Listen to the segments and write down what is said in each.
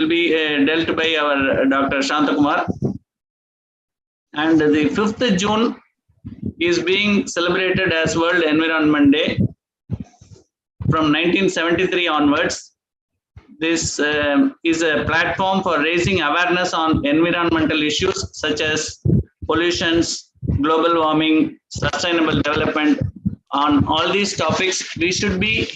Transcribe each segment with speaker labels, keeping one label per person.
Speaker 1: will be dealt by our Dr. Shantha Kumar. And the 5th June is being celebrated as World Environment Day from 1973 onwards. This is a platform for raising awareness on environmental issues such as pollutions, global warming, sustainable development. On all these topics, we should be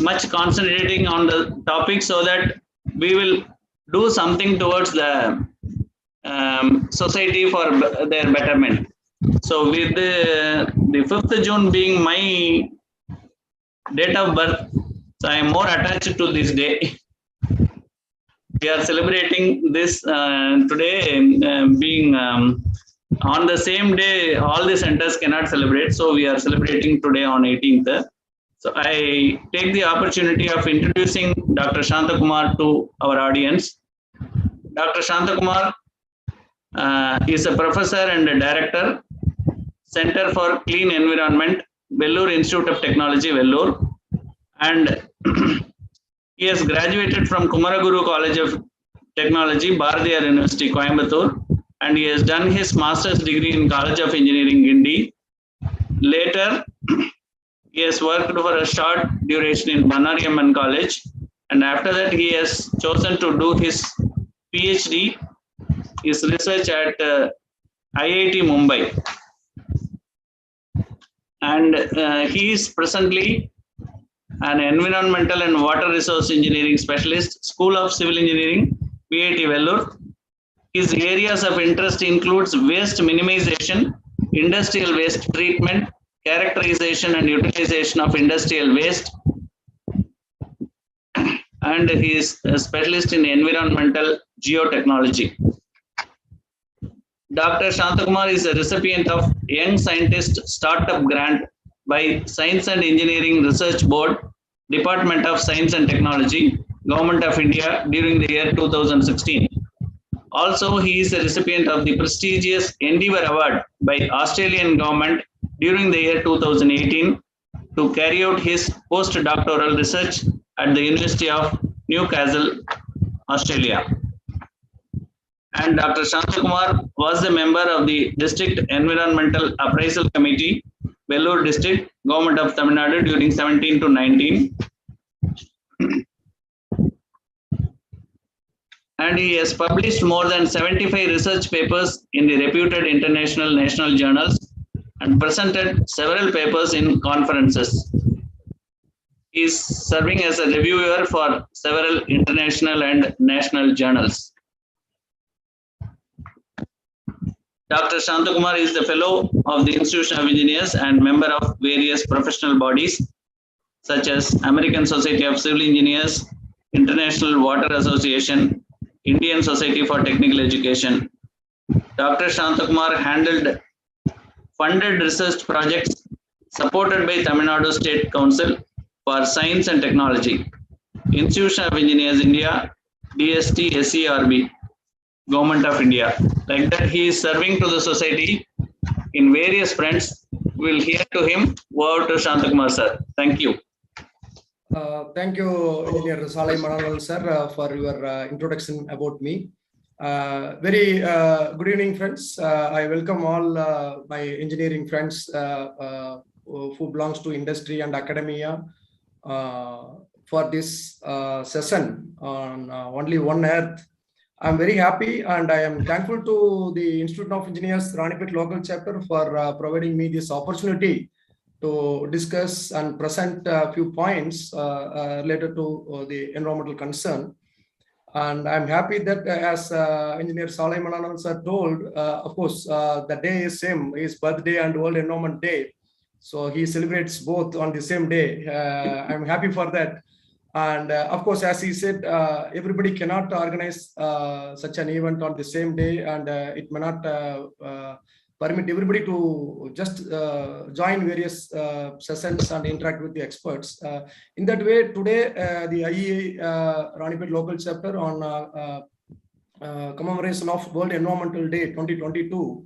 Speaker 1: much concentrating on the topic so that we will do something towards the society for their betterment. So with the 5th June being my date of birth, so I am more attached to this day. We are celebrating this today, being on the same day, all the centers cannot celebrate. So we are celebrating today on 18th. So I take the opportunity of introducing Dr. Shantha Kumar to our audience. Dr. Shantha Kumar is a professor and a director, Center for Clean Environment, Vellore Institute of Technology, Vellore. And he has graduated from Kumaraguru College of Technology, Bharatiyar University, Coimbatore. And he has done his master's degree in College of Engineering, Guindy. Later, he has worked for a short duration in Banariamman College. And after that, he has chosen to do his Ph.D., his research at IIT Mumbai. And he is presently an environmental and water resource engineering specialist, School of Civil Engineering, PIT Vellore. His areas of interest includes waste minimization, industrial waste treatment, characterization and utilization of industrial waste, and he is a specialist in environmental geotechnology. Dr. Shantha Kumar is a recipient of Young Scientist Startup Grant by Science and Engineering Research Board, Department of Science and Technology, Government of India during the year 2016. Also, he is a recipient of the prestigious Endeavour Award by Australian government during the year 2018 to carry out his postdoctoral research at the University of Newcastle, Australia. And Dr. Shantha Kumar was a member of the District Environmental Appraisal Committee, Vellore District, Government of Tamil Nadu during 17 to 19. And he has published more than 75 research papers in the reputed international national journals and presented several papers in conferences. He is serving as a reviewer for several international and national journals. Dr. Shantha Kumar is the fellow of the Institution of Engineers and member of various professional bodies such as American Society of Civil Engineers, International Water Association, Indian Society for Technical Education. Dr. Shantha Kumar handled funded research projects supported by Tamil Nadu State Council for Science and Technology, Institution of Engineers India, DST, SERB, Government of India. Like that, he is serving to the society in various fronts. We'll hear to him. Over to Shantha Kumar, sir. Thank you.
Speaker 2: Thank you, Engineer Salai Mananal, sir, for your introduction about me. Very good evening, friends. I welcome all my engineering friends who belongs to industry and academia for this session on Only One Earth. I'm very happy and I am thankful to the Institute of Engineers Ranipet local chapter for providing me this opportunity to discuss and present a few points related to the environmental concern. And I'm happy that as Engineer Salai Mananal sir told, of course, the day is same, his birthday and World Environment Day. So he celebrates both on the same day. I'm happy for that. And of course, as he said, everybody cannot organize such an event on the same day, and it may not permit everybody to just join various sessions and interact with the experts. In that way, today, the Iei Ranipet local chapter on commemoration of World Environmental Day 2022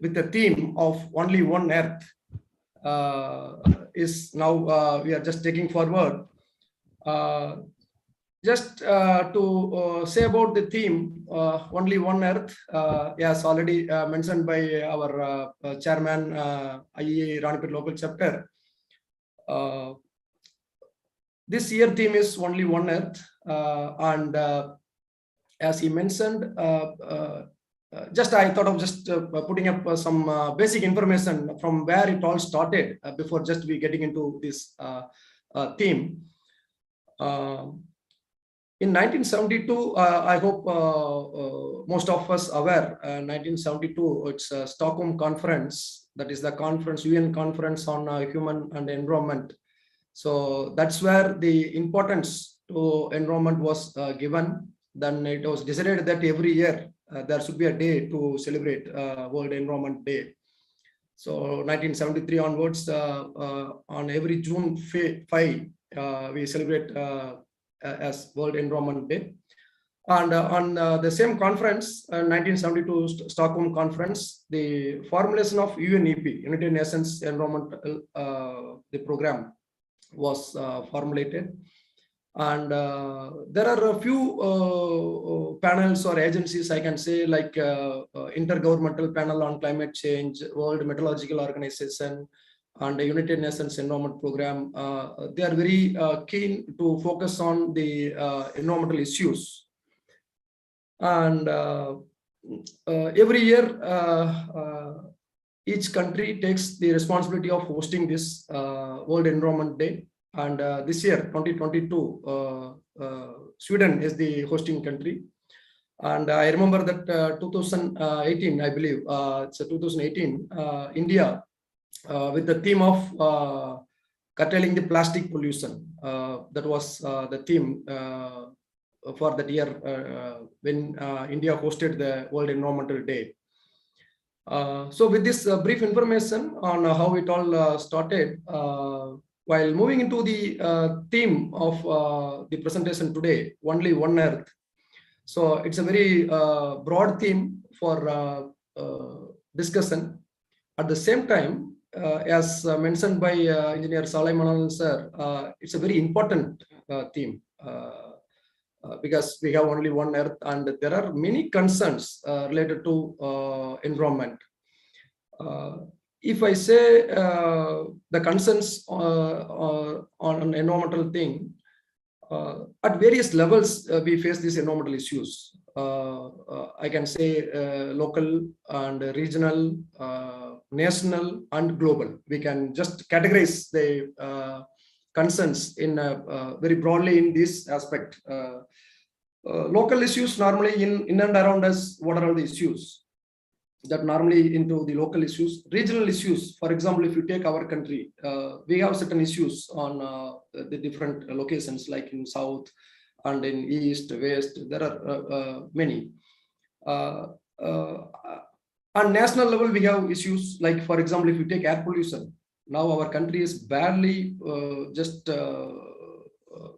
Speaker 2: with the theme of Only One Earth is now we are just taking forward. just to say about the theme, only one Earth, yes, already mentioned by our chairman, Iei Rlc local chapter. This year theme is only one Earth, and as he mentioned, just I thought of just putting up some basic information from where it all started before just we getting into this theme. In 1972, I hope most of us aware, 1972, it's a Stockholm Conference, that is the conference, UN Conference on Human and Environment. So that's where the importance to environment was given. Then it was decided that every year there should be a day to celebrate World Environment Day. So 1973 onwards, on every June 5, we celebrate as World Environment Day. And on the same conference, 1972 Stockholm Conference, the formulation of UNEP, United Nations Environmental the program, was formulated. And there are a few panels or agencies, I can say, like Intergovernmental Panel on Climate Change, World Meteorological Organization, and the United Nations Environment Program. They are very keen to focus on the environmental issues. And every year, each country takes the responsibility of hosting this World Environment Day. And this year, 2022, Sweden is the hosting country. And I remember that 2018, I believe, it's 2018, India, with the theme of curtailing the plastic pollution. That was the theme for that year when India hosted the World Environmental Day. So with this brief information on how it all started, while moving into the theme of the presentation today, only one Earth. So it's a very broad theme for discussion. At the same time, as mentioned by Engineer Salai Manalan sir, it's a very important theme because we have only one Earth and there are many concerns related to environment. If I say the concerns on an environmental thing, at various levels we face these environmental issues. I can say local and regional, national and global. We can just categorize the concerns in very broadly in this aspect. Local issues normally in and around us, what are all the issues that normally into the local issues? Regional issues, for example, if you take our country, we have certain issues on the different locations like in south and in east, west, there are many. On national level, we have issues like, for example, if you take air pollution, now our country is barely just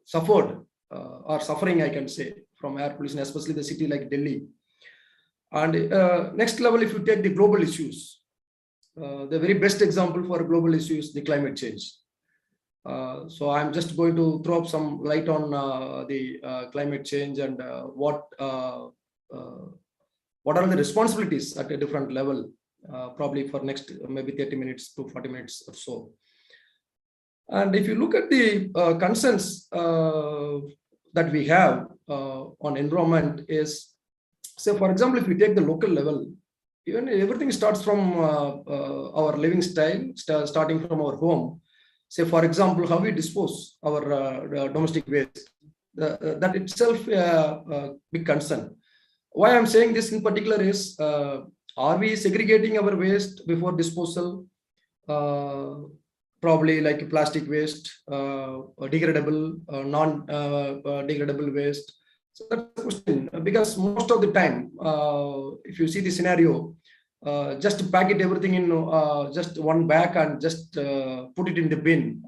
Speaker 2: suffered or suffering, I can say, from air pollution, especially the city like Delhi. And next level, if you take the global issues, the very best example for global issues, the climate change. So I'm just going to throw up some light on the climate change and what are the responsibilities at a different level, probably for next maybe 30 minutes to 40 minutes or so. And if you look at the concerns that we have on environment is, say, for example, if we take the local level, even everything starts from our living style, starting from our home. Say, for example, how we dispose our domestic waste. That itself a big concern. Why I'm saying this in particular is, are we segregating our waste before disposal? Probably like plastic waste, degradable, non-degradable waste. So that's the question, because most of the time, if you see the scenario, just packet everything in just one bag and just put it in the bin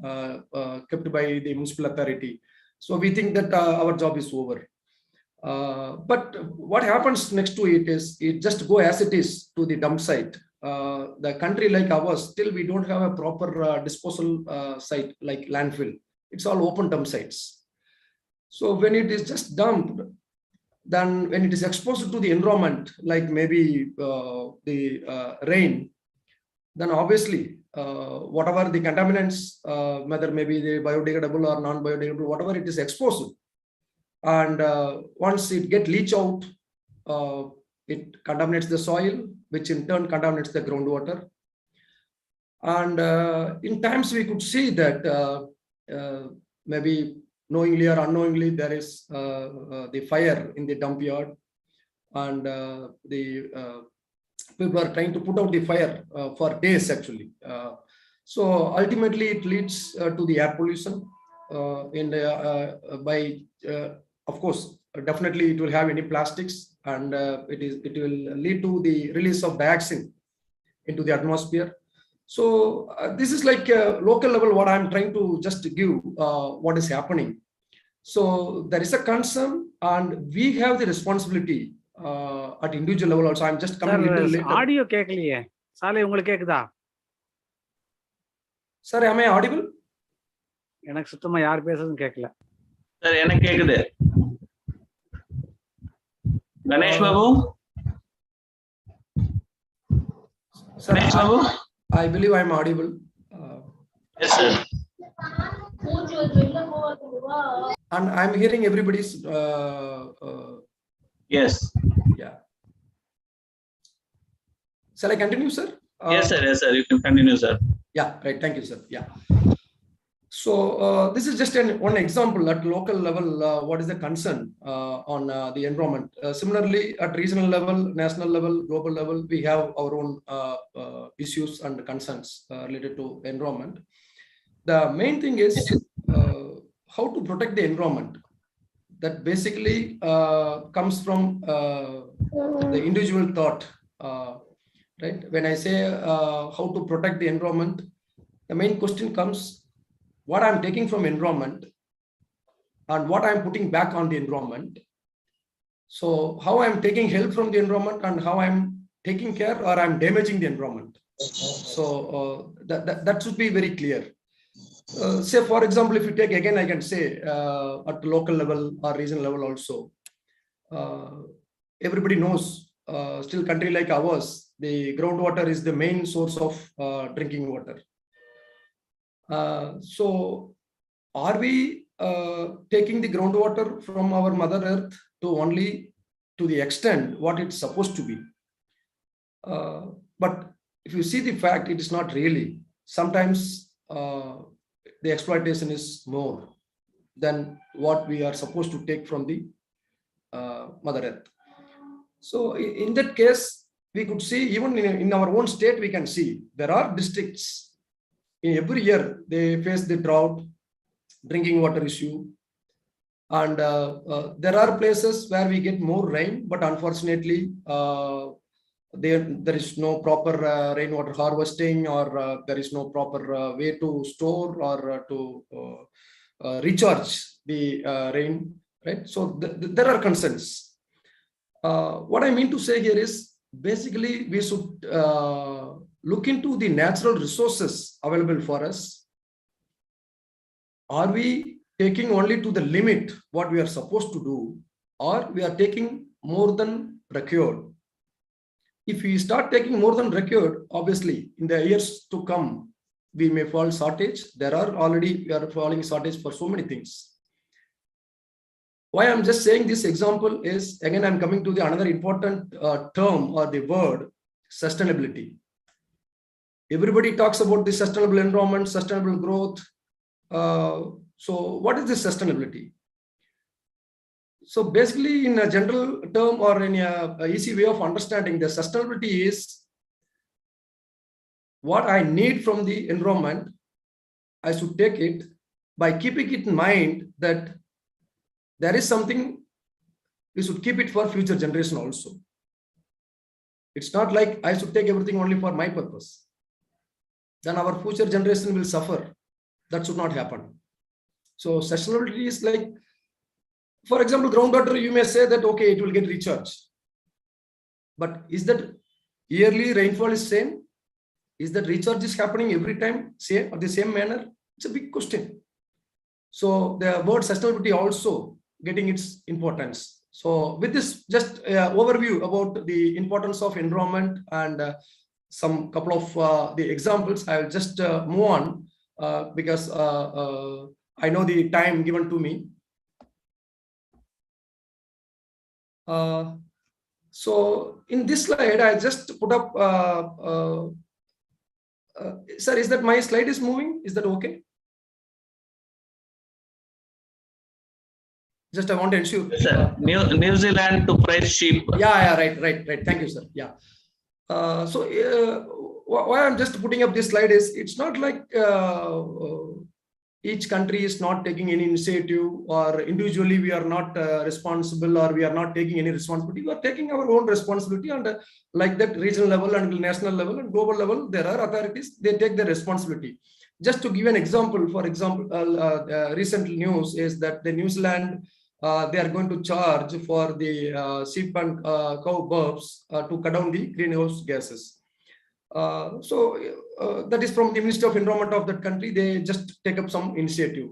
Speaker 2: kept by the municipal authority. So we think that our job is over. But what happens next to it is it just go as it is to the dump site. The country like ours, still we don't have a proper disposal site like landfill. It's all open dump sites. So when it is just dumped, then when it is exposed to the environment, like maybe the rain, then obviously whatever the contaminants, whether maybe the biodegradable or non-biodegradable, whatever it is exposed, and once it get leach out, it contaminates the soil, which in turn contaminates the groundwater. And in times we could see that maybe knowingly or unknowingly there is the fire in the dump yard, and the people are trying to put out the fire for days actually. So ultimately it leads to the air pollution of course, definitely it will have any plastics, and it will lead to the release of dioxin into the atmosphere. So this is like a local level what I'm trying to just give what is happening. So there is a concern, and we have the responsibility at individual level also. I'm just coming a little later.
Speaker 3: Audio கேக்கலையே சாலை உங்களுக்கு கேக்குதா?
Speaker 2: Sir, am I audible?
Speaker 3: எனக்கு சுத்தமா யார் பேசுறதும் கேட்கல.
Speaker 1: Sir எனக்கு கேக்குது. Ganesh Babu? Ganesh Babu?
Speaker 2: I believe I'm audible.
Speaker 1: Yes, sir.
Speaker 2: And I'm hearing everybody's.
Speaker 1: Yes.
Speaker 2: Yeah. Shall I continue, sir?
Speaker 1: Yes, sir. Yes, sir. You can continue, sir.
Speaker 2: Yeah. Right. Thank you, sir. Yeah. So this is just one example at local level. What is the concern on the environment? Similarly, at regional level, national level, global level, we have our own issues and concerns related to environment. The main thing is how to protect the environment. That basically comes from the individual thought. Right? When I say how to protect the environment, the main question comes: what I'm taking from environment and what I'm putting back on the environment. So how I'm taking help from the environment and how I'm taking care or I'm damaging the environment. So that should be very clear. Say, for example, if you take, again, I can say at local level or regional level also, everybody knows, still country like ours, the groundwater is the main source of drinking water. So are we taking the groundwater from our mother earth to only to the extent what it's supposed to be? But if you see the fact, it is not really. Sometimes the exploitation is more than what we are supposed to take from the mother earth. So in that case, we could see, even in our own state, we can see there are districts. Every year they face the drought, drinking water issue, and there are places where we get more rain, but unfortunately there is no proper rainwater harvesting, or there is no proper way to store or to recharge the rain, right? So there are concerns. What I mean to say here is, basically we should look into the natural resources available for us. Are we taking only to the limit what we are supposed to do, or we are taking more than required? If we start taking more than required, obviously in the years to come, we may fall shortage. We are falling shortage for so many things. Why I'm just saying this example is, again, I'm coming to the another important term or the word, sustainability. Everybody talks about the sustainable environment, sustainable growth. So what is this sustainability? So basically, in a general term or in a easy way of understanding, the sustainability is what I need from the environment. I should take it by keeping it in mind that there is something we should keep it for future generation also. It's not like I should take everything only for my purpose. Then our future generation will suffer. That should not happen. So sustainability is like, for example, groundwater, you may say that, okay, it will get recharged. But is that yearly rainfall is same? Is that recharge is happening every time, same, or the same manner? It's a big question. So the word sustainability also getting its importance. So with this just overview about the importance of environment and some couple of the examples, I will just move on because I know the time given to me. So in this slide, I just put up, sir, is that my slide is moving? Is that okay? Just I want to ensure.
Speaker 1: Sir, New Zealand to price sheep.
Speaker 2: Yeah, right. Thank you, sir. Yeah. So why I'm just putting up this slide is it's not like each country is not taking any initiative, or individually we are not responsible, or we are not taking any responsibility. We are taking our own responsibility, and like that regional level and national level and global level, there are authorities, they take their responsibility. Just to give an example, for example, recent news is that the New Zealand, they are going to charge for the sheep and cow burps to cut down the greenhouse gases. That is from the Ministry of Environment of that country. They just take up some initiative.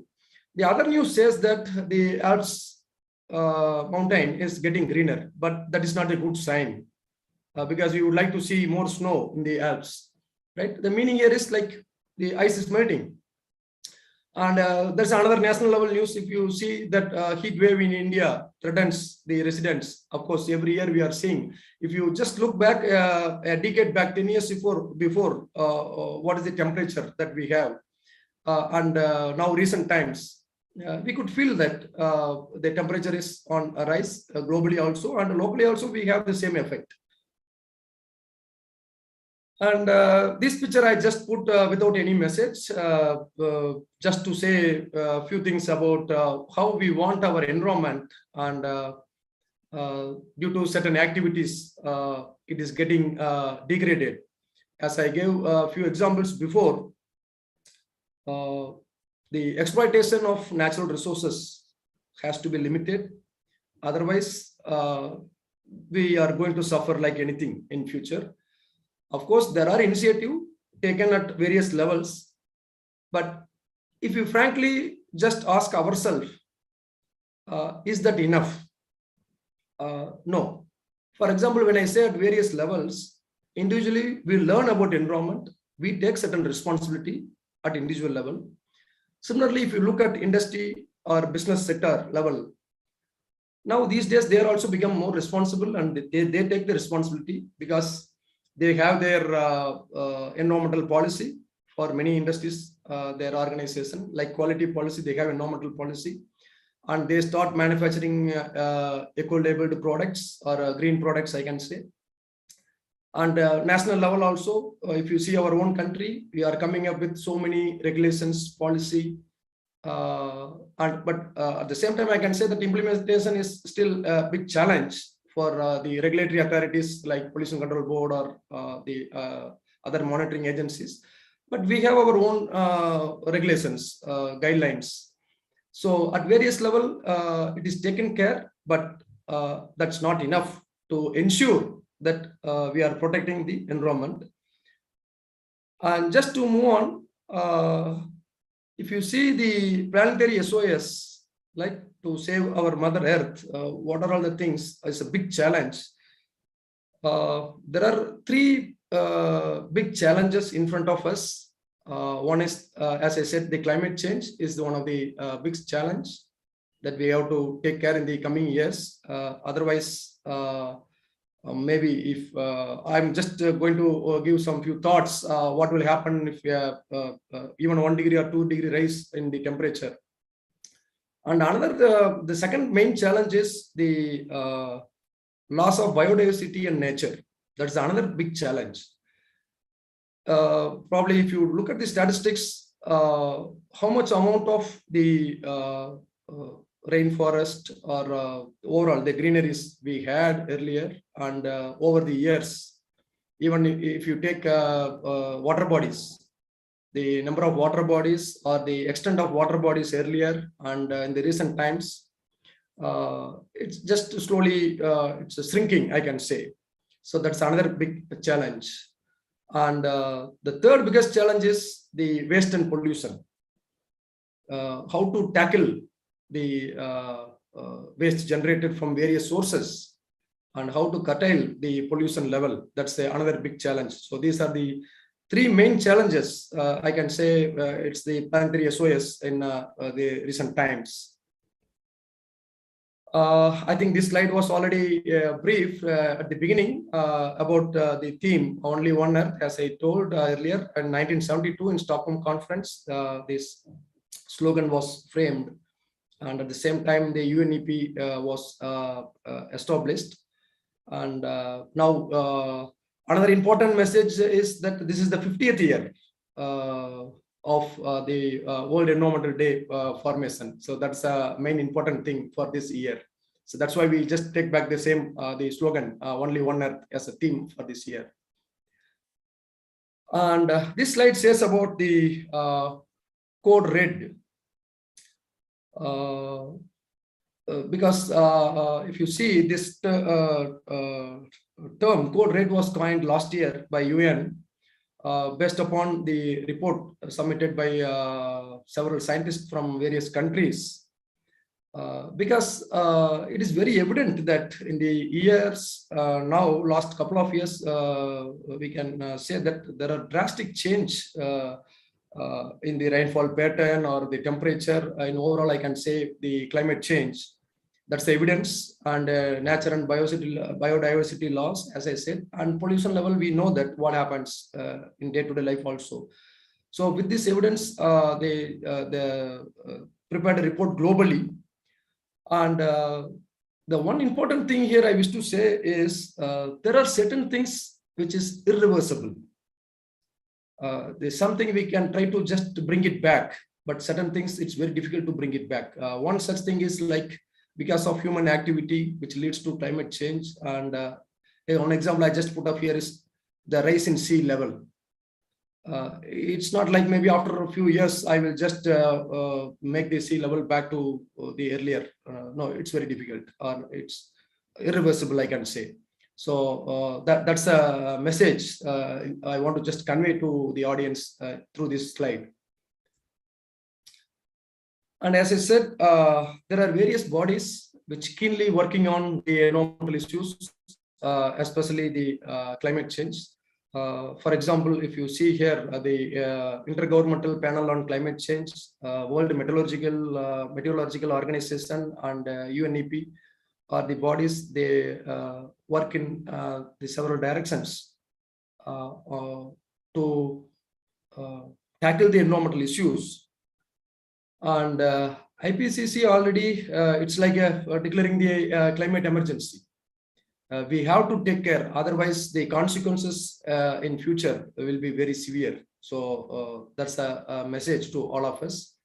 Speaker 2: The other news says that the Alps mountain is getting greener, but that is not a good sign because we would like to see more snow in the Alps, right? The meaning here is like the ice is melting. And there's another national level news. If you see that heat wave in India threatens the residents, of course, every year we are seeing. If you just look back a decade back, 10 years before what is the temperature that we have, and now recent times, we could feel that the temperature is on a rise globally also, and locally also we have the same effect. And this picture I just put without any message, just to say a few things about how we want our environment, and due to certain activities, it is getting degraded. As I gave a few examples before, the exploitation of natural resources has to be limited. Otherwise, we are going to suffer like anything in future. Of course, there are initiatives taken at various levels, but if you frankly just ask ourselves, is that enough? No. For example, when I say at various levels, individually we learn about environment, we take certain responsibility at individual level. Similarly, if you look at industry or business sector level, now these days they are also become more responsible, and they take the responsibility because they have their environmental policy. For many industries, their organization, like quality policy, they have environmental policy, and they start manufacturing eco-labeled products or green products, I can say. And national level also, if you see our own country, we are coming up with so many regulations, policy, but at the same time, I can say that implementation is still a big challenge for the regulatory authorities like Pollution Control Board or the other monitoring agencies. But we have our own regulations, guidelines. So at various level, it is taken care, but that's not enough to ensure that we are protecting the environment. And just to move on, if you see the planetary SOS, like to save our Mother Earth, what are all the things? It's a big challenge. There are three big challenges in front of us. One is, as I said, the climate change is one of the big challenge that we have to take care in the coming years. Otherwise, maybe if I'm just going to give some few thoughts, what will happen if we have even 1 degree or 2 degree rise in the temperature. And another, the second main challenge is the loss of biodiversity and nature. That's another big challenge. Probably if you look at the statistics, how much amount of the rainforest or overall the greeneries we had earlier, and over the years, even if you take water bodies, the number of water bodies or the extent of water bodies earlier and in the recent times, it's just slowly, it's shrinking, I can say. So that's another big challenge. And the third biggest challenge is the waste and pollution. How to tackle the waste generated from various sources, and how to curtail the pollution level. That's another big challenge. So these are the three main challenges. I can say it's the planetary SOS in the recent times. I think this slide was already brief at the beginning about the theme, Only One Earth, as I told earlier. In 1972 in Stockholm Conference, this slogan was framed. And at the same time, the UNEP was established. And now another important message is that this is the 50th year of the World Environmental Day formation. So that's a main important thing for this year. So that's why we just take back the same, the slogan, Only One Earth, as a theme for this year. And this slide says about the code red. Because if you see this term, code red was coined last year by UN based upon the report submitted by several scientists from various countries. Because it is very evident that in the years now, last couple of years, we can say that there are drastic change in the rainfall pattern or the temperature. In overall, I can say the climate change. That's the evidence, and nature and biodiversity loss, as I said, and pollution level. We know that what happens in day-to-day life also. So with this evidence, they prepared a report globally. And the one important thing here I wish to say is there are certain things which is irreversible. There's something we can try to just bring it back, but certain things it's very difficult to bring it back. One such thing is like because of human activity, which leads to climate change. And one example I just put up here is the rise in sea level. It's not like maybe after a few years, I will just make the sea level back to the earlier. No, it's very difficult, or it's irreversible, I can say. So that's a message I want to just convey to the audience through this slide. And as I said, there are various bodies which keenly working on the environmental issues, especially the climate change. For example, if you see here, the Intergovernmental Panel on Climate Change, World Meteorological Organization, and UNEP are the bodies. They work in the several directions to tackle the environmental issues. And IPCC already, it's like declaring the climate emergency. We have to take care, otherwise the consequences in future will be very severe. So that's a message to all of us.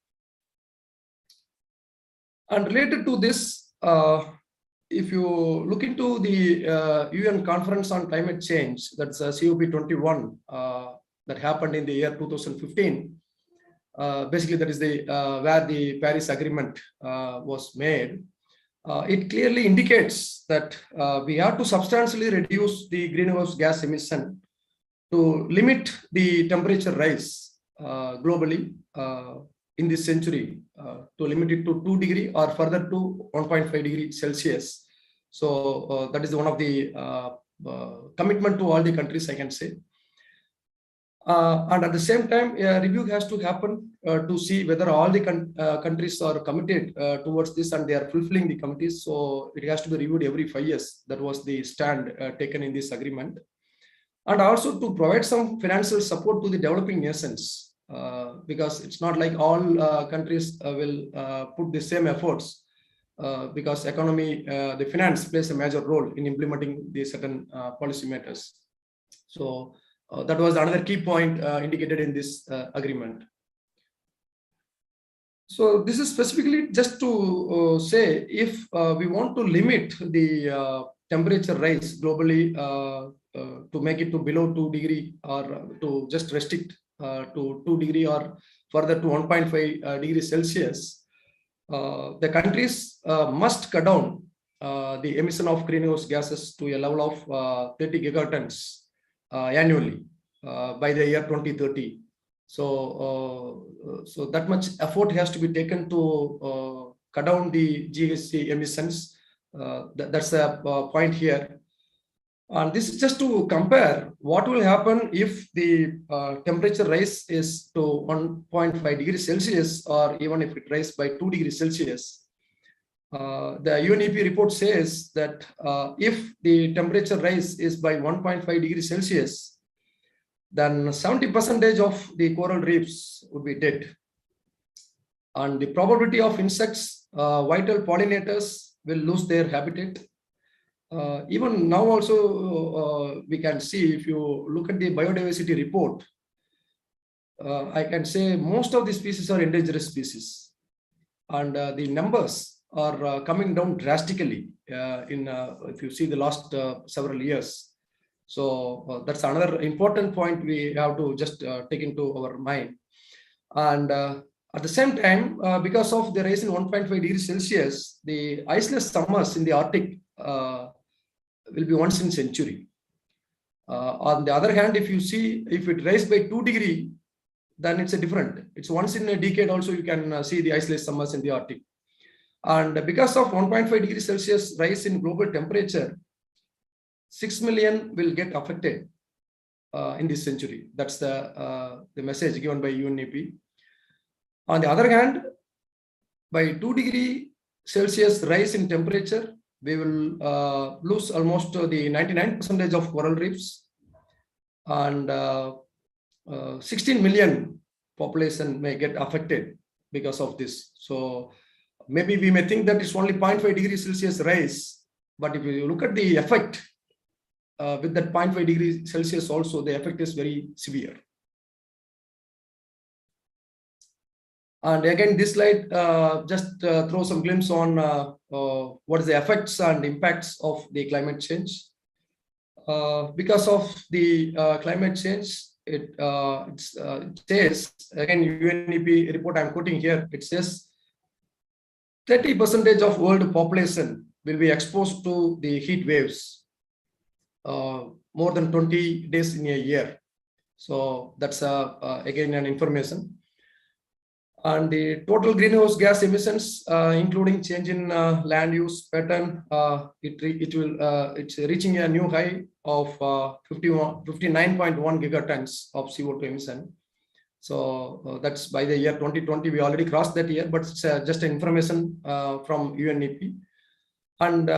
Speaker 2: And related to this, if you look into the UN Conference on Climate Change, that's COP21 that happened in the year 2015. Basically, that is the where the Paris Agreement was made. It clearly indicates that we have to substantially reduce the greenhouse gas emission to limit the temperature rise globally in this century, to limit it to 2 degrees or further to 1.5 degrees Celsius. So that is one of the commitment to all the countries, I can say. And at the same time, a review has to happen to see whether all the countries are committed towards this and they are fulfilling the committees. So it has to be reviewed every 5 years. That was the stand taken in this agreement. And also to provide some financial support to the developing nations, because it's not like all countries will put the same efforts, because economy, the finance plays a major role in implementing the certain policy matters. So that was another key point indicated in this agreement. So this is specifically just to say, if we want to limit the temperature rise globally to make it to below 2 degrees, or to just restrict to 2 degrees or further to 1.5 degrees Celsius, the countries must cut down the emission of greenhouse gases to a level of 30 gigatons annually by the year 2030. So, so that much effort has to be taken to cut down the GHG emissions. That's the point here. And this is just to compare what will happen if the temperature rise is to 1.5 degrees Celsius, or even if it rises by 2 degrees Celsius. The UNEP report says that if the temperature rise is by 1.5 degrees Celsius, then 70% of the coral reefs would be dead. And the probability of insects, vital pollinators, will lose their habitat. Even now also, we can see, if you look at the biodiversity report, I can say most of the species are endangered species. And the numbers are coming down drastically if you see the last several years. So that's another important point we have to just take into our mind. And at the same time, because of the rise in 1.5 degrees Celsius, the iceless summers in the Arctic will be once in a century. On the other hand, if you see, if it rises by 2 degrees, then it's a different. It's once in a decade also you can see the iceless summers in the Arctic. And because of 1.5 degrees Celsius rise in global temperature, 6 million will get affected in this century. That's the message given by UNEP. On the other hand, by 2 degrees Celsius rise in temperature, we will lose almost the 99% of coral reefs, and 16 million population may get affected because of this. So maybe we may think that it's only 0.5 degrees Celsius rise, but if you look at the effect with that 0.5 degrees Celsius also, the effect is very severe. And again, this slide just throws some glimpse on what is the effects and impacts of the climate change. Because of the climate change, it says, again, UNEP report I'm quoting here, it says 30% of world population will be exposed to the heat waves more than 20 days in a year. So that's again an information. And the total greenhouse gas emissions, including change in land use pattern, it's reaching a new high of 59.1 gigatons of CO2 emission. So that's by the year 2020. We already crossed that year, but it's just information from UNEP. And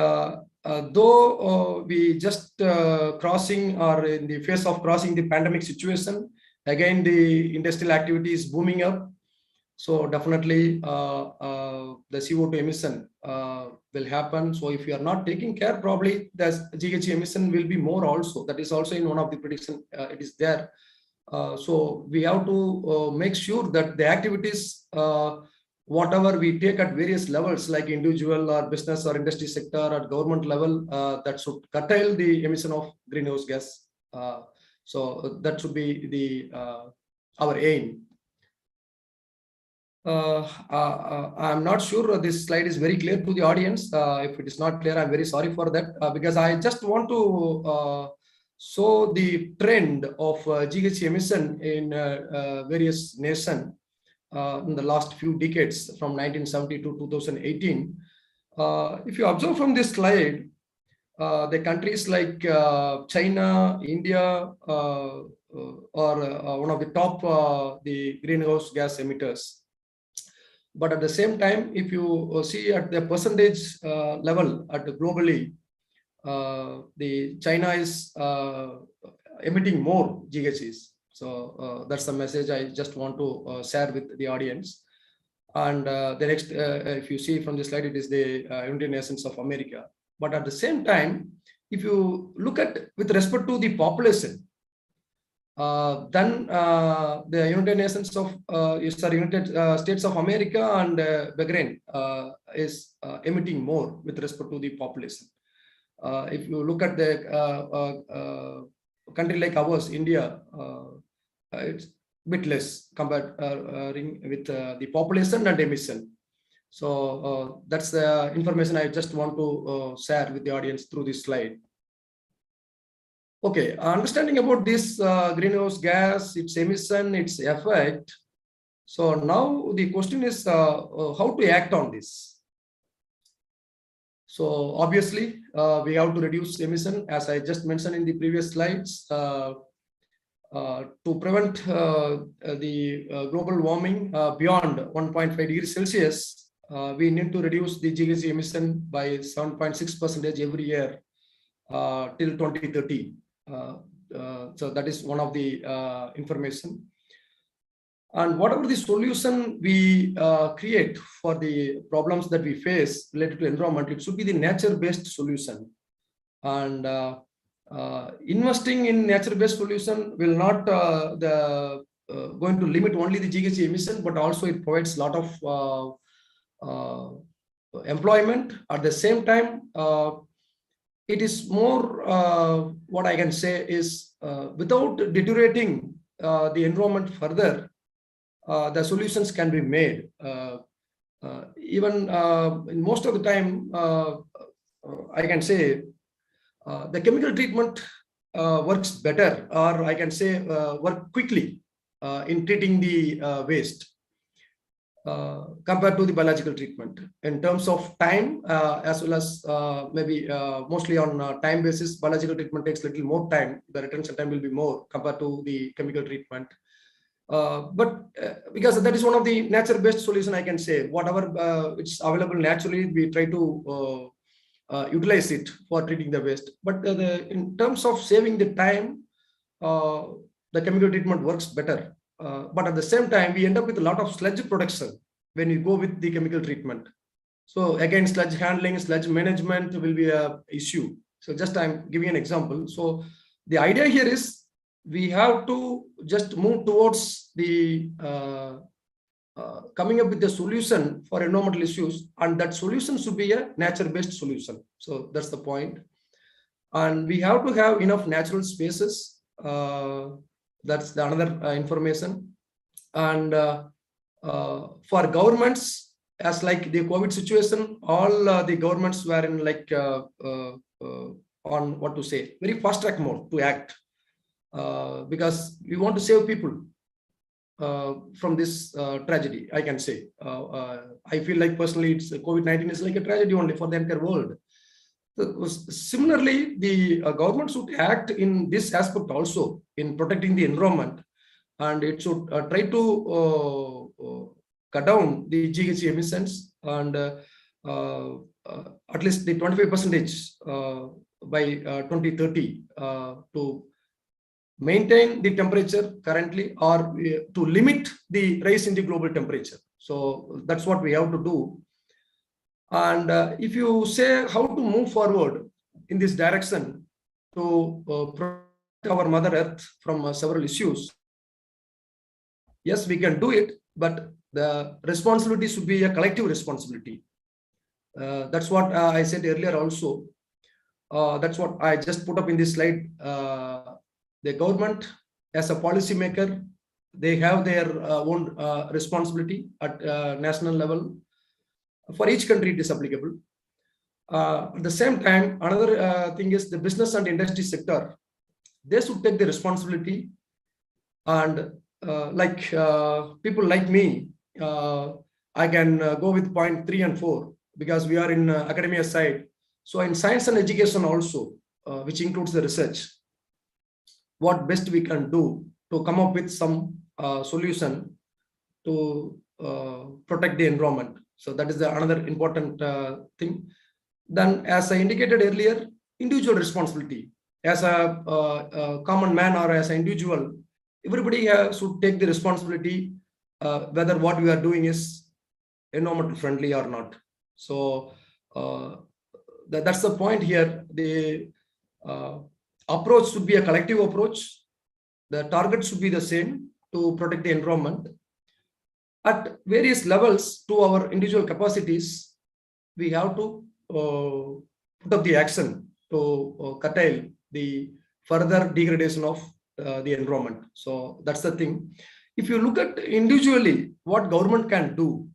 Speaker 2: though we just crossing or in the face of crossing the pandemic situation, again the industrial activity is booming up. So definitely the CO2 emission will happen. So if you are not taking care, probably the GHG emission will be more also. That is also in one of the prediction, it is there. So we have to make sure that the activities, whatever we take at various levels, like individual or business or industry sector at government level, that should curtail the emission of greenhouse gas. So that should be the our aim. I'm not sure this slide is very clear to the audience. If it is not clear, I'm very sorry for that, because I just want to show the trend of GHG emission in various nations in the last few decades from 1970 to 2018. If you observe from this slide, the countries like China, India are one of the top the greenhouse gas emitters. But at the same time, if you see at the percentage level at the globally, the China is emitting more GHGs. So that's the message I just want to share with the audience. And the next, if you see from the slide, it is the United Nations of America. But at the same time, if you look at with respect to the population, then the United Nations of United States of America and Bahrain is emitting more with respect to the population. If you look at the country like ours, India, it's a bit less compared with the population and emission. So that's the information I just want to share with the audience through this slide. Okay, understanding about this greenhouse gas, its emission, its effect. So now the question is how to act on this. So obviously, we have to reduce emission, as I just mentioned in the previous slides, to prevent the global warming beyond 1.5 degrees Celsius. We need to reduce the GHG emission by 7.6% every year till 2030. So that is one of the information. And whatever the solution we create for the problems that we face related to environment, it should be the nature-based solution. And investing in nature-based solution will not going to limit only the GHG emission, but also it provides a lot of employment. At the same time, it is more, what I can say is, without deteriorating the environment further, the solutions can be made. Even in most of the time, I can say the chemical treatment works better, or I can say work quickly in treating the waste compared to the biological treatment in terms of time, as well as maybe mostly on time basis. Biological treatment takes a little more time. The retention time will be more compared to the chemical treatment. But because that is one of the nature-based solution, I can say whatever it's available naturally, we try to utilize it for treating the waste. But in terms of saving the time, the chemical treatment works better. But at the same time, we end up with a lot of sludge production when you go with the chemical treatment. So again, sludge handling, sludge management will be an issue. So just I'm giving an example. So the idea here is we have to just move towards the coming up with a solution for environmental issues, and that solution should be a nature-based solution. So that's the point. And we have to have enough natural spaces. That's the another information. And for governments, as like the COVID situation, all the governments were in like on what to say, very fast track mode to act, because we want to save people from this tragedy. I can say I feel like personally, it's COVID-19 is like a tragedy only for the entire world. Similarly, the government should act in this aspect also in protecting the environment, and it should try to cut down the GHG emissions, and at least the 25% by 2030 to maintain the temperature currently, or to limit the rise in the global temperature. So that's what we have to do. And if you say how to move forward in this direction to protect our Mother Earth from several issues, yes, we can do it, but the responsibility should be a collective responsibility. That's what I said earlier also. That's what I just put up in this slide. The government, as a policy maker, they have their own responsibility at national level. For each country, it is applicable. At the same time, another thing is the business and industry sector. They should take the responsibility, and like people like me, I can go with point 3 and 4 because we are in academia side. So in science and education also, which includes the research, what best we can do to come up with some solution to protect the environment. So that is another important thing. Then, as I indicated earlier, individual responsibility. As a common man or as an individual, everybody should take the responsibility whether what we are doing is environmental friendly or not. So that's the point here. The approach should be a collective approach. The target should be the same to protect the environment. At various levels to our individual capacities, we have to put up the action to curtail the further degradation of the environment. So that's the thing. If you look at individually what government can do,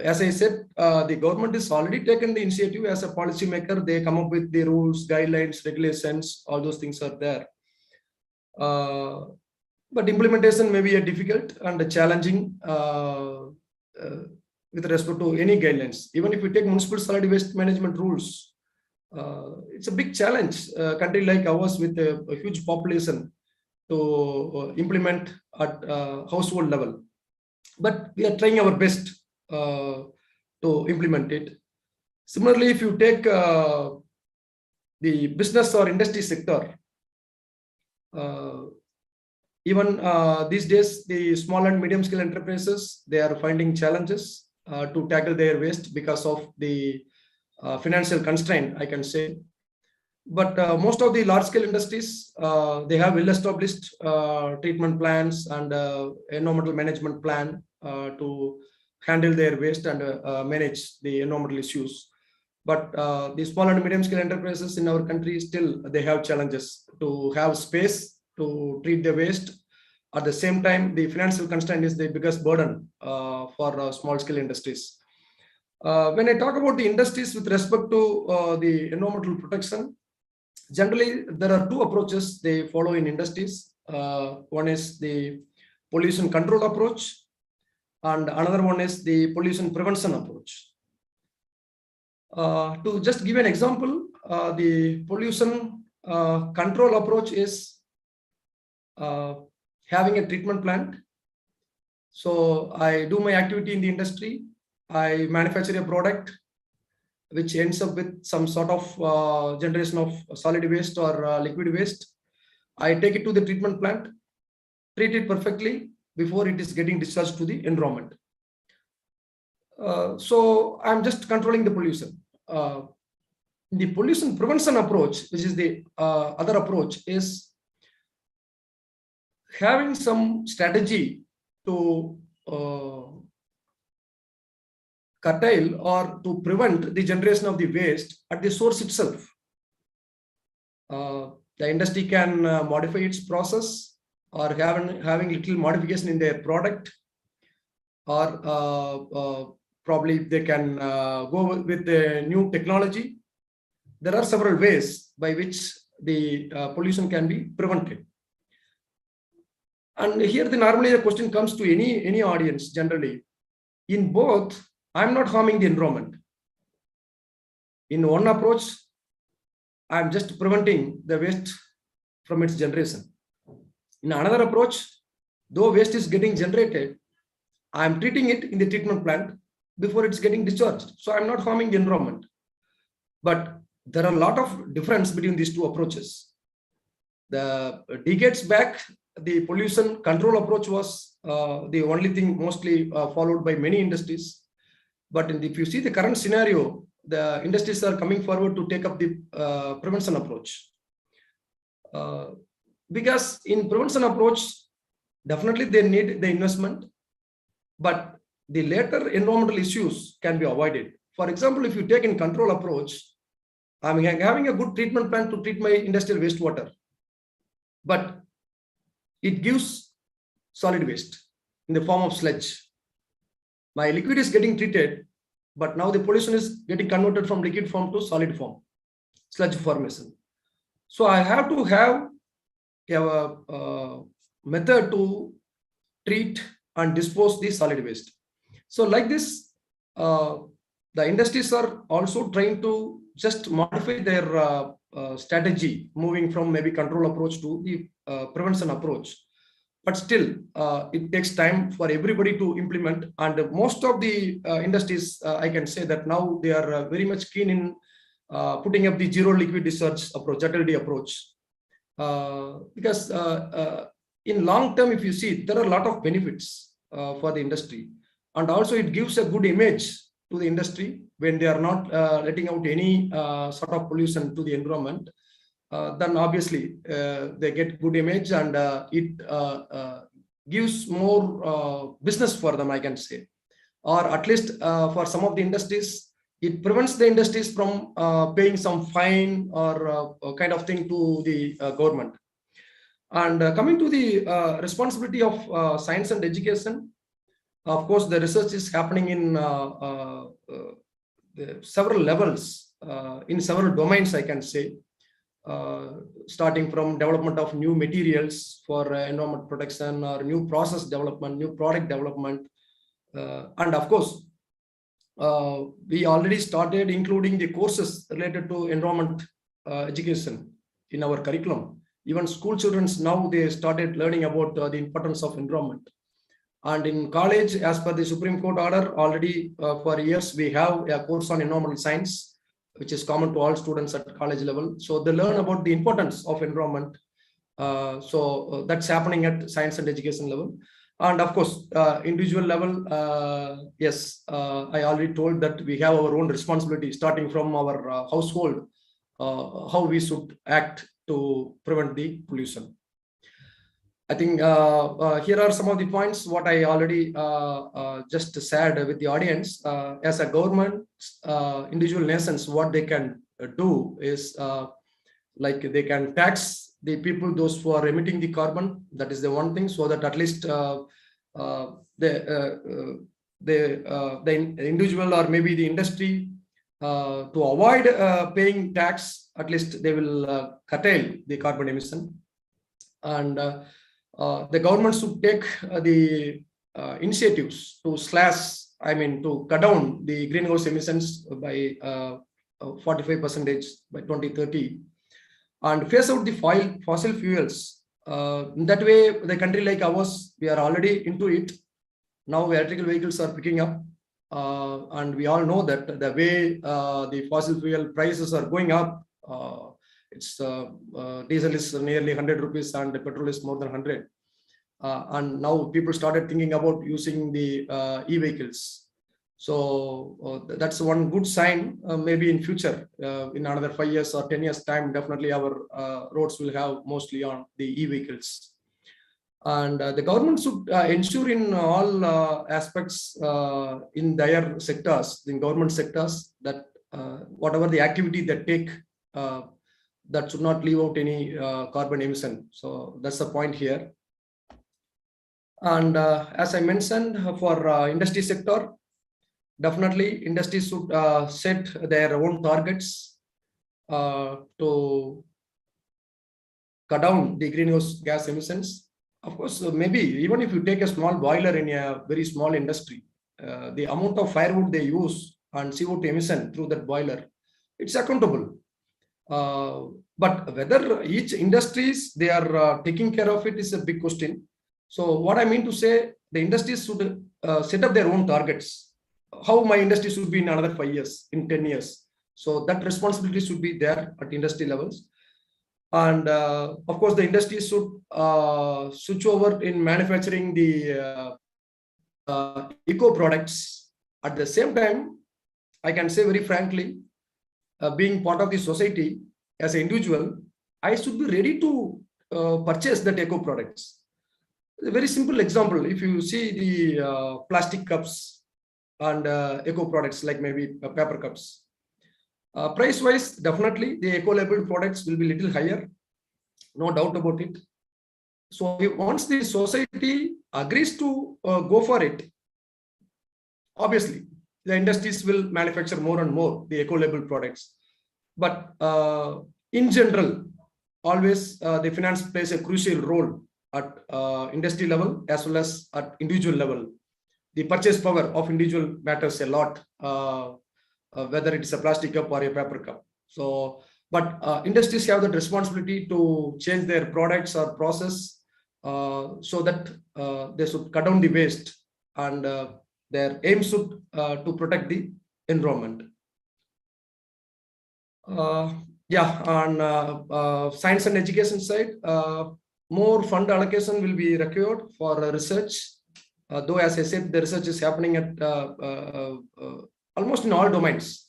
Speaker 2: as I said, the government has already taken the initiative as a policymaker. They come up with the rules, guidelines, regulations, all those things are there. But implementation may be a difficult and a challenging with respect to any guidelines. Even if we take municipal solid waste management rules, it's a big challenge. A country like ours with a huge population to implement at household level. But we are trying our best to implement it. Similarly, if you take the business or industry sector, even these days, the small and medium scale enterprises, they are finding challenges to tackle their waste because of the financial constraint, I can say. But most of the large scale industries, they have well established treatment plans and environmental management plan to handle their waste and manage the environmental issues. But the small and medium scale enterprises in our country, still they have challenges to have space to treat the waste. At the same time, the financial constraint is the biggest burden for small scale industries. When I talk about the industries with respect to the environmental protection, generally there are two approaches they follow in industries. One is the pollution control approach, and another one is the pollution prevention approach. To just give an example, the pollution control approach is having a treatment plant. So I do my activity in the industry. I manufacture a product which ends up with some sort of generation of solid waste or liquid waste. I take it to the treatment plant, treat it perfectly before it is getting discharged to the environment. So I'm just controlling the pollution. The pollution prevention approach, which is the other approach, is having some strategy to curtail or to prevent the generation of the waste at the source itself. The industry can modify its process or having little modification in their product, or probably they can go with the new technology. There are several ways by which the pollution can be prevented. And here normally the question comes to any audience generally. In both, I'm not harming the environment. In one approach, I'm just preventing the waste from its generation. In another approach, though waste is getting generated, I'm treating it in the treatment plant before it's getting discharged. So I'm not harming the environment. But there are a lot of difference between these two approaches. The decades back, the pollution control approach was the only thing mostly followed by many industries. But if you see the current scenario, the industries are coming forward to take up the prevention approach. Because in prevention approach, definitely they need the investment, but the later environmental issues can be avoided. For example, if you take in control approach, I'm having a good treatment plan to treat my industrial wastewater, but it gives solid waste in the form of sludge. My liquid is getting treated, but now the pollution is getting converted from liquid form to solid form, sludge formation. So I have to have a method to treat and dispose the solid waste. So like this, the industries are also trying to just modify their strategy, moving from maybe control approach to the prevention approach. But still, it takes time for everybody to implement. And most of the industries, I can say that now they are very much keen in putting up the zero liquid discharge approach, ZLD approach. Because in long term, if you see, there are a lot of benefits for the industry. And also it gives a good image to the industry when they are not letting out any sort of pollution to the environment. Then obviously they get good image, and it gives more business for them, I can say. Or at least for some of the industries, it prevents the industries from paying some fine or kind of thing to the government. And coming to the responsibility of science and education, of course, the research is happening in several levels, in several domains, I can say. Starting from development of new materials for environment protection, or new process development, new product development, and of course we already started including the courses related to environment education in our curriculum. Even school children now they started learning about the importance of environment. And in college, as per the Supreme Court order, already for years we have a course on environmental science, which is common to all students at college level. So they learn about the importance of environment. So that's happening at science and education level. And of course, individual level, yes, I already told that we have our own responsibility starting from our household, how we should act to prevent the pollution. I think here are some of the points what I already just shared with the audience. As a government, individual nations, what they can do is like they can tax the people, those who are emitting the carbon. That is the one thing, so that at least the individual or maybe the industry to avoid paying tax, at least they will curtail the carbon emission. And the government should take the initiatives to to cut down the greenhouse emissions by 45% by 2030 and phase out the fossil fuels. In that way, the country like ours, we are already into it. Now electrical vehicles are picking up. And we all know that the way the fossil fuel prices are going up, diesel is nearly 100 rupees and the petrol is more than 100. And now people started thinking about using the e-vehicles. So that's one good sign. Maybe in future, in another 5 years or 10 years time, definitely our roads will have mostly on the e-vehicles. And the government should ensure in all aspects in their sectors, in government sectors, that whatever the activity they take, that should not leave out any carbon emission. So that's the point here. And as I mentioned, for industry sector, definitely industries should set their own targets to cut down the greenhouse gas emissions. Of course, maybe even if you take a small boiler in a very small industry, the amount of firewood they use and CO2 emission through that boiler, it's accountable. But whether each industries they are taking care of it is a big question. So what I mean to say, the industries should set up their own targets. How my industry should be in another 5 years, in 10 years. So that responsibility should be there at industry levels. And of course, the industry should switch over in manufacturing the eco products. At the same time, I can say very frankly, being part of the society as an individual, I should be ready to purchase that eco products. A very simple example, if you see the plastic cups and eco products like maybe paper cups, price wise, definitely the eco labeled products will be little higher, no doubt about it. So once the society agrees to go for it, obviously the industries will manufacture more and more the eco labeled products. But in general, always the finance plays a crucial role at industry level as well as at individual level. The purchase power of individual matters a lot, whether it's a plastic cup or a paper cup. So, but industries have the responsibility to change their products or process so that they should cut down the waste, and their aim should to protect the environment. On science and education side, more fund allocation will be required for research. Though, as I said, the research is happening at almost in all domains.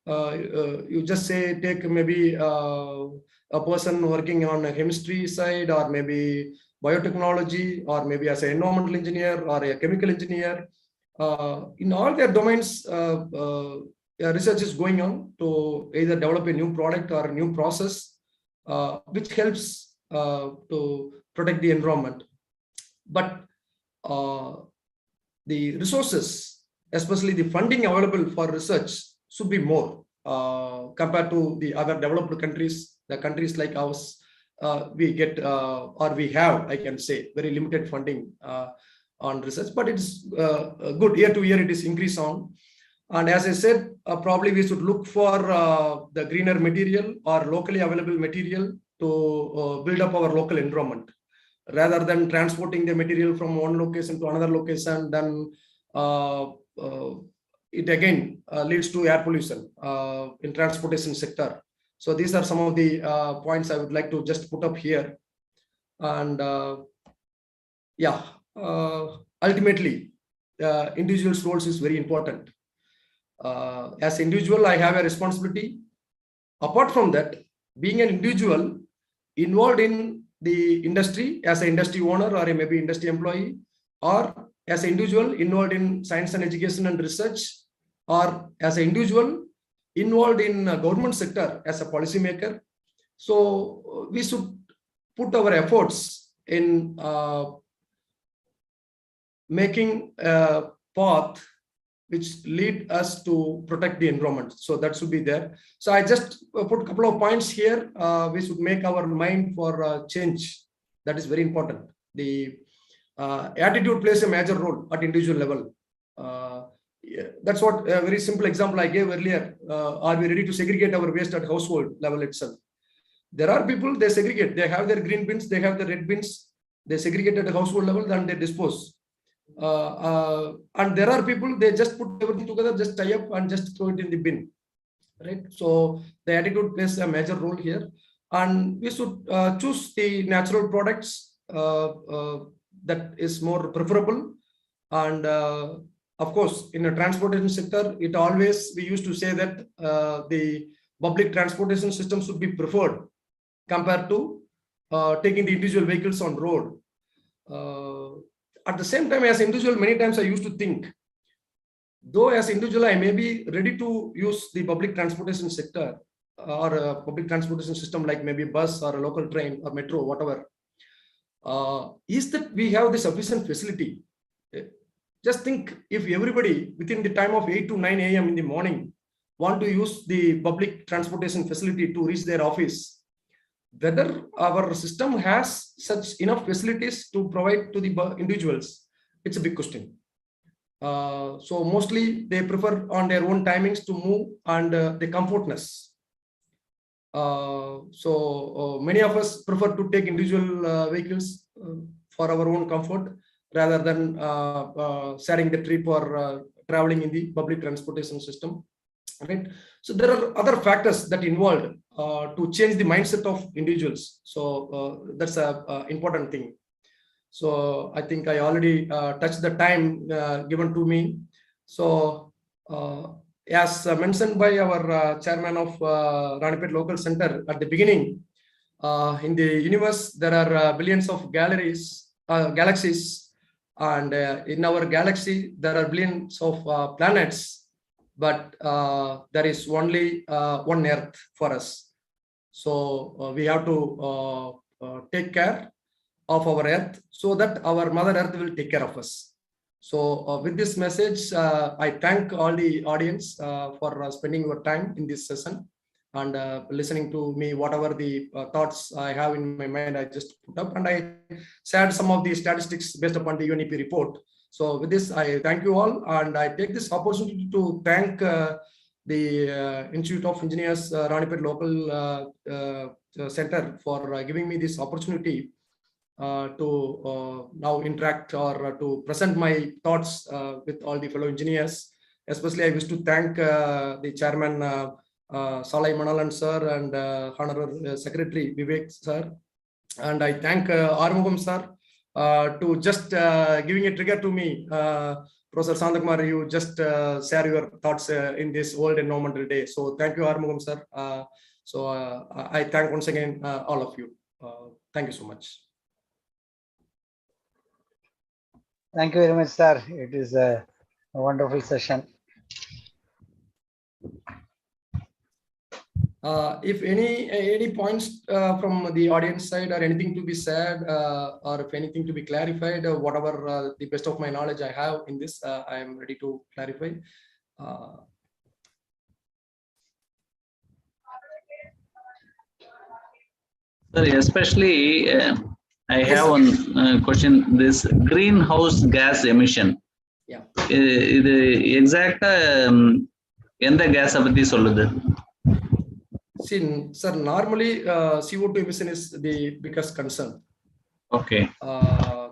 Speaker 2: You just say take maybe a person working on a chemistry side, or maybe biotechnology, or maybe as an environmental engineer or a chemical engineer. In all their domains, research is going on to either develop a new product or a new process, which helps to protect the environment. But the resources, especially the funding available for research, should be more compared to the other developed countries. The countries like ours, we get or we have, I can say, very limited funding on research, but it's good. Year to year it is increased on. And as I said, probably we should look for the greener material or locally available material to build up our local environment, rather than transporting the material from one location to another location. Then it again leads to air pollution in transportation sector. So these are some of the points I would like to just put up here. And ultimately, individual's roles is very important. As an individual, I have a responsibility. Apart from that, being an individual involved in the industry as an industry owner or a maybe industry employee, or as an individual involved in science and education and research, or as an individual involved in government sector as a policymaker. So we should put our efforts in making a path which lead us to protect the environment. So that should be there. So I just put a couple of points here. We should make our mind for change. That is very important. The attitude plays a major role at individual level. That's what a very simple example I gave earlier. Are we ready to segregate our waste at household level itself? There are people, they segregate. They have their green bins, they have the red bins. They segregate at the household level, then they dispose. And there are people, they just put everything together, just tie up and just throw it in the bin, right? So the attitude plays a major role here, and we should choose the natural products that is more preferable. And of course, in the transportation sector, it always, we used to say that the public transportation system should be preferred compared to taking the individual vehicles on road. At the same time, as individual, many times I used to think, though as individual, I may be ready to use the public transportation sector or a public transportation system like maybe bus or a local train or metro, whatever, is that we have the sufficient facility. Just think, if everybody within the time of 8 to 9 a.m. in the morning want to use the public transportation facility to reach their office, whether our system has such enough facilities to provide to the individuals, it's a big question. So mostly they prefer on their own timings to move and the comfortness. So many of us prefer to take individual vehicles for our own comfort rather than sharing the trip or traveling in the public transportation system. Right. So there are other factors that involved to change the mindset of individuals. So that's a important thing. So I think I already touched the time given to me. So as mentioned by our chairman of Ranipet Local Center at the beginning, in the universe there are billions of galaxies, and in our galaxy there are billions of planets. But there is only one Earth for us. So we have to take care of our Earth so that our Mother Earth will take care of us. So with this message, I thank all the audience for spending your time in this session and listening to me, whatever the thoughts I have in my mind, I just put up, and I shared some of the statistics based upon the UNEP report. So with this, I thank you all, and I take this opportunity to thank the Institute of Engineers Ranipet Local Center for giving me this opportunity to now interact or to present my thoughts with all the fellow engineers. Especially, I wish to thank the chairman Salai Manalan sir and Honorable Secretary Vivek sir, and I thank Armugam sir to just giving a trigger to me. Professor Shantha Kumar, you just share your thoughts in this World Environmental Day. So thank you, Armugam sir. So I thank once again all of you. Thank you so much.
Speaker 4: Thank you very much, sir. It is a wonderful session.
Speaker 2: If any points from the audience side or anything to be said, or if anything to be clarified, whatever the best of my knowledge I have in this, I am ready to clarify.
Speaker 1: Sorry, especially I
Speaker 2: Yes,
Speaker 1: have one question. This greenhouse gas emission.
Speaker 2: Yeah.
Speaker 1: இது எக்ஸாக்ட்டா எந்த கேஸ பத்தி சொல்லுது?
Speaker 2: See, sir, normally CO2 emission is the biggest concern.
Speaker 1: Okay.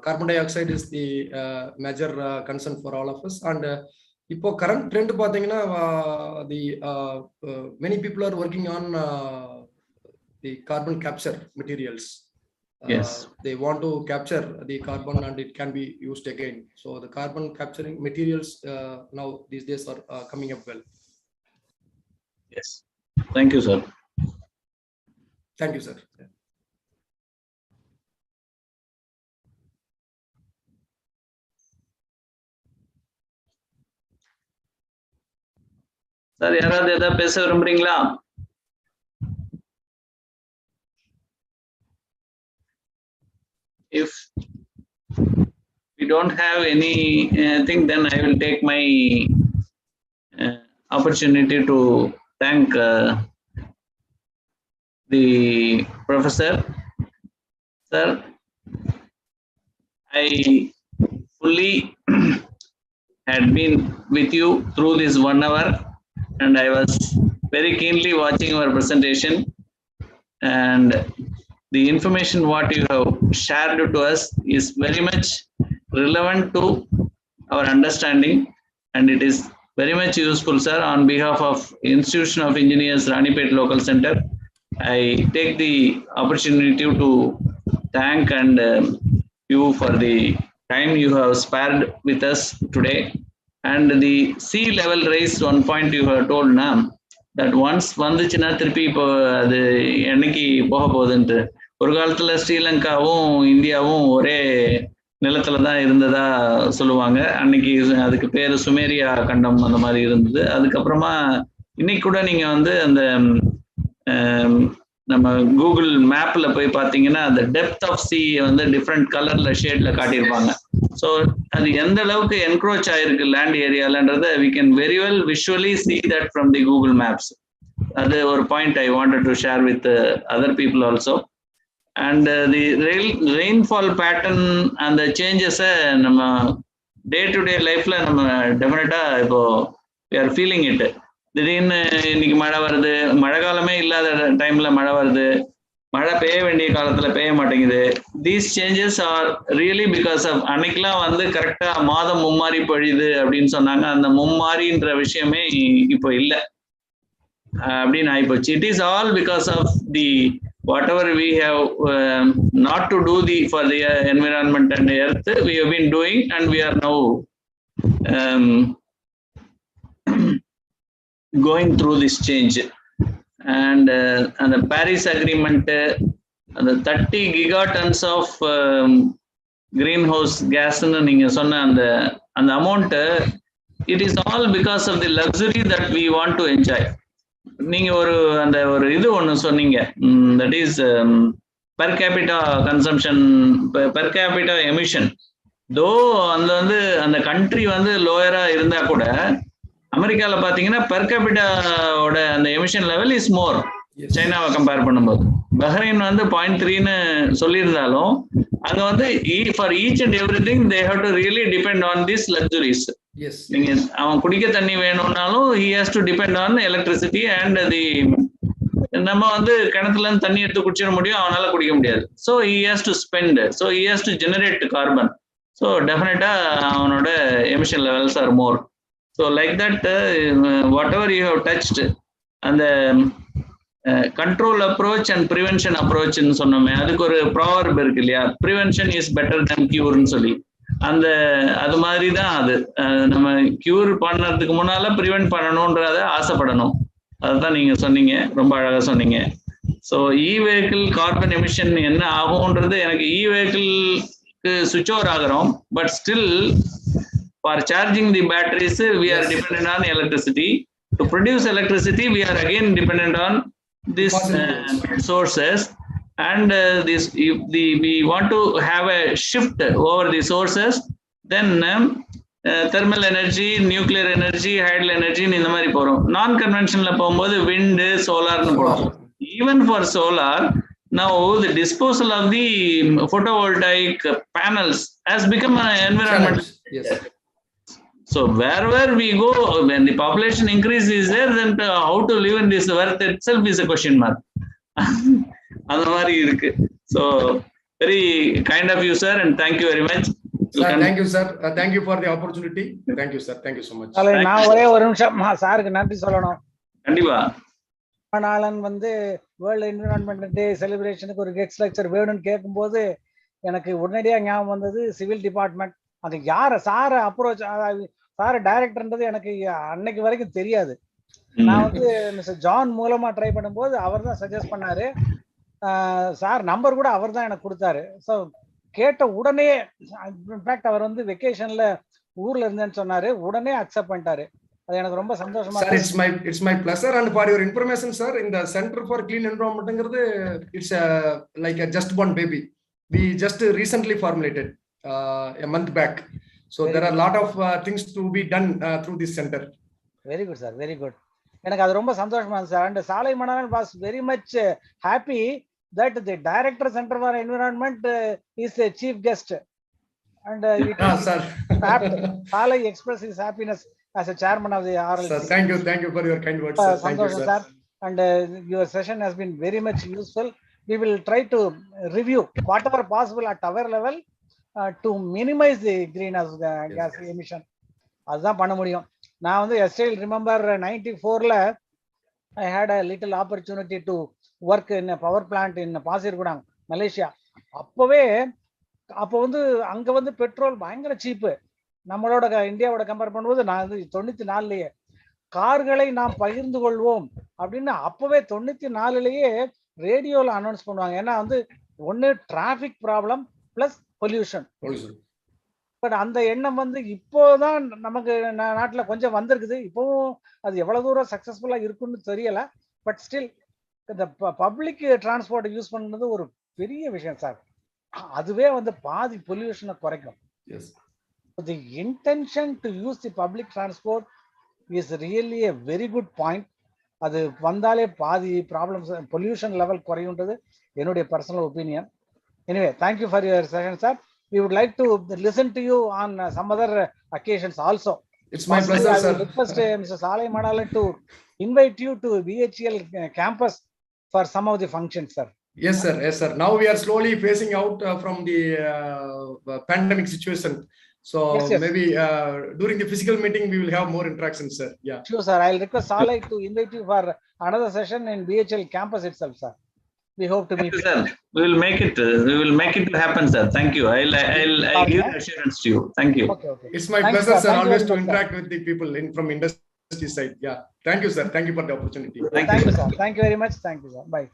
Speaker 2: Carbon dioxide is the major concern for all of us. And இப்போ current trend பாத்தீங்கன்னா the many people are working on the carbon capture materials.
Speaker 1: Yes.
Speaker 2: They want to capture the carbon and it can be used again. So the carbon capturing materials now these days are coming up well.
Speaker 1: Yes. Thank you, sir.
Speaker 2: Thank you, sir.
Speaker 1: Sir யாராவது ஏதாவது பேச விரும்புறீங்களா? If we don't have anything, then I will take my opportunity to thank the professor. Sir, I fully had been with you through this 1 hour and I was very keenly watching your presentation, and the information what you have shared to us is very much relevant to our understanding, and it is very much useful, sir. On behalf of Institution of Engineers Ranipet Local Center, I take the opportunity to thank and you for the time you have spared with us today. And the sea level rise, one point you have told now, that once வந்துச்சுன்னா திருப்பி இப்போ அது என்னைக்கு போக போகுதுன்ட்டு. ஒரு காலத்துல ஸ்ரீலங்காவும் இந்தியாவும் ஒரே நிலத்துல தான் இருந்ததா சொல்லுவாங்க. அன்னைக்கு அதுக்கு பேரு சுமேரியா கண்டம் அந்த மாதிரி இருந்தது. அதுக்கப்புறமா இன்னைக்கு கூட நீங்க வந்து அந்த நம்ம கூகுள் மேப்ல போய் பார்த்தீங்கன்னா அந்த டெப்த் ஆஃப் சி வந்து டிஃப்ரெண்ட் கலர்ல ஷேட்ல காட்டியிருப்பாங்க. ஸோ அது எந்த அளவுக்கு என்க்ரோச் ஆயிருக்கு land ஏரியாலன்றத we can very well visually see that from the Google Maps. அது ஒரு point I wanted to share with other people also. And the rainfall pattern and the changes நம்ம day to day லைஃப்ல நம்ம டெஃபினட்டா இப்போ we are feeling it. திடீர்னு இன்னைக்கு மழை வருது, மழை காலமே இல்லாத டைம்ல மழை வருது, மழை பெய்ய வேண்டிய காலத்துல பெய்ய மாட்டேங்குது. These changes are really because of அன்னைக்கெல்லாம் வந்து கரெக்டா மாதம் மும்மாரி பொழியுது அப்படின்னு சொன்னாங்க. அந்த மும்மாரின்ற விஷயமே இப்போ இல்லை அப்படின்னு ஆயிப்போச்சு. It is all because of the whatever we have not to do the for the environment and earth we have been doing and we are now going through this change. And the Paris Agreement, the 30 gigatons of greenhouse gas நீங்க சொன்ன அந்த amount, it is all because of the luxury that we want to enjoy. நீங்க ஒரு இது ஒன்று சொன்னீங்க, that is per capita consumption, per capita emission. though அந்த country வந்து லோயரா இருந்தா கூட அமெரிக்கால பாத்தீங்கன்னா பெர் கேபிட்டாவோட அந்த எமிஷன் லெவல் இஸ் மோர் சைனாவை கம்பேர் பண்ணும்போது. பஹ்ரைன் வந்து 0.3ன்னு சொல்லியிருந்தாலும் அங்க வந்து for each and every thing they have to really depend on this luxuries. நீங்க அவன் குடிக்க தண்ணி வேணும்னாலும் he has to depend on electricity and the நம்ம வந்து கிணத்துல இருந்து தண்ணி எடுத்து குடிச்சிட முடியும், அவனால குடிக்க முடியாது. so he has to spend, so he has to generate carbon. so definitely அவனோட emission levels are more. so like that whatever you have touched and the control approach and prevention approach ன்னு சொன்னோமே, அதுக்கு ஒரு proverb இருக்கு இல்லையா, prevention is better than cure ன்னு சொல்லி. அது மாதிரி தான் அது. நம்ம கியூர் பண்ணறதுக்கு முன்னால ப்ரிவென்ட் பண்ணணும்ன்றத ஆசைப்படணும். அதுதான் நீங்க சொன்னீங்க, ரொம்ப அழகா சொன்னீங்க. So E vehicle carbon emission என்ன ஆகும்ன்றது, எனக்கு இ வெஹிக்கிள்க்கு சுவிட்ச் ஓவர் ஆகிறோம், but still for charging the batteries we are dependent on electricity. To produce electricity we are again dependent on this sources, and this if we want to have a shift over the sources, then thermal energy, nuclear energy, hydel energy இந்த மாதிரி போறோம். நான் கன்வென்ஷனல்ல போகும்போது wind, solar னு போறோம். even for solar now the disposal of the photovoltaic panels has become an environmental So wherever we go, when the population increase is there, then how to live in this earth itself is a question mark. அந்த மாதிரி இருக்கு. So very kind of you, sir, and thank you very much.
Speaker 2: Sir, thank you, sir. Thank you for the opportunity. Thank you, sir. Thank you so much.
Speaker 4: நான் ஒரே ஒரு நிமிஷம் சாருக்கு நன்றி சொல்லணும்.
Speaker 1: கண்டிப்பா.
Speaker 4: நாளன் வந்து வேர்ல்டு என்விரான்மெண்ட் டே செலிப்ரேஷனுக்கு ஒரு கெஸ்ட் லெக்சர் வேணும்னு கேட்கும்போது எனக்கு உடனடியாக ஞாபகம் வந்தது சிவில் டிபார்ட்மெண்ட். அது யார சார அப்ரோச், சார் டைரக்டர்ன்றது எனக்கு அன்னைக்கு வரைக்கும் தெரியாது. நான் வந்து மிஸ்டர் ஜான் மூலமா ட்ரை பண்ணும்போது அவர் தான் சஜஸ்ட் பண்ணாரு. சார் நம்பர் கூட அவர் தான் எனக்கு கொடுத்தாரு. ஸோ கேட்ட உடனே, இன்ஃபேக்ட் அவர் வந்து வெக்கேஷன்ல ஊர்ல இருந்தேன்னு சொன்னாரு, உடனே அக்செப்ட் பண்ணிட்டாரு. அது எனக்கு ரொம்ப சந்தோஷமா
Speaker 2: இருக்கு. Sir, it's my pleasure, and for your information, sir, in the Center for Clean Environment, it's like a just born baby. We just recently formulated a month back. So there are a lot of things to be done through this center.
Speaker 4: Very good, sir. Very good. எனக்கு அது ரொம்ப சந்தோஷமா இருந்துச்சு sir. And சாலை Manalan was very much happy that the director Center for Environment is a chief guest, and
Speaker 2: sir,
Speaker 4: Salai express his happiness as a chairman of the RLC.
Speaker 2: Sir, thank you for your kind words, sir. Thank you, sir.
Speaker 4: And your session has been very much useful. We will try to review whatever possible at our level to minimize the greenhouse gas emission. அதுதான் பண்ண முடியும். நான் வந்து still remember 94ல I had a little opportunity to work in a power plant in Pasir Gudang, Malaysia. அப்போ வந்து அங்க வந்து petrol பயங்கர சீப்பு. நம்மளோட இந்தியாவோட கம்பேர் பண்ணும்போது நான் வந்து 94லயே கார்களை நாம் பகிர்ந்து கொள்வோம் அப்படின்னு அப்பவே 94லயே ரேடியோல அனௌன்ஸ் பண்ணுவாங்க. ஏன்னா வந்து ஒன்னு traffic problem plus pollution. But அந்த எண்ணம் வந்து இப்போதான் நமக்கு நாட்டுல கொஞ்சம் வந்திருக்குது. இப்பவும் அது எவ்வளவு தூரம் சக்சஸ்ஃபுல்லா இருக்குன்னு தெரியல. பட் ஸ்டில் இந்த பப்ளிக் டிரான்ஸ்போர்ட் யூஸ் பண்றது ஒரு பெரிய விஷயம் சார். அதுவே வந்து பாதி பொல்யூஷனை குறைக்கும். The intention to use the public transport is really a very good point. அது வந்தாலே பாதி ப்ராப்ளம்ஸ் பொல்யூஷன் லெவல் குறையுன்றது என்னுடைய personal opinion. Anyway, thank you for your session, sir. We would like to listen to you on some other occasions also.
Speaker 2: It's my pleasure, sir.
Speaker 4: I request Mr. Salai Manalan to invite you to VHL campus for some of the functions, sir.
Speaker 2: Yes, sir. Yes, sir. Now we are slowly phasing out from the pandemic situation. So yes. Maybe during the physical meeting we will have more interactions, sir. Yeah.
Speaker 4: Sure, sir. I'll request Salai to invite you for another session in VHL campus itself, sir. We hope to meet you,
Speaker 1: sir. We will make it. We will make it happen, sir. Thank you. I'll give assurance to you. Thank you.
Speaker 4: Okay.
Speaker 2: It's my pleasure, sir. Always to interact with the people from industry side. Yeah. Thank you, sir. Thank you for the opportunity.
Speaker 4: Thank you, sir. Thank you very much. Thank you, sir. Bye.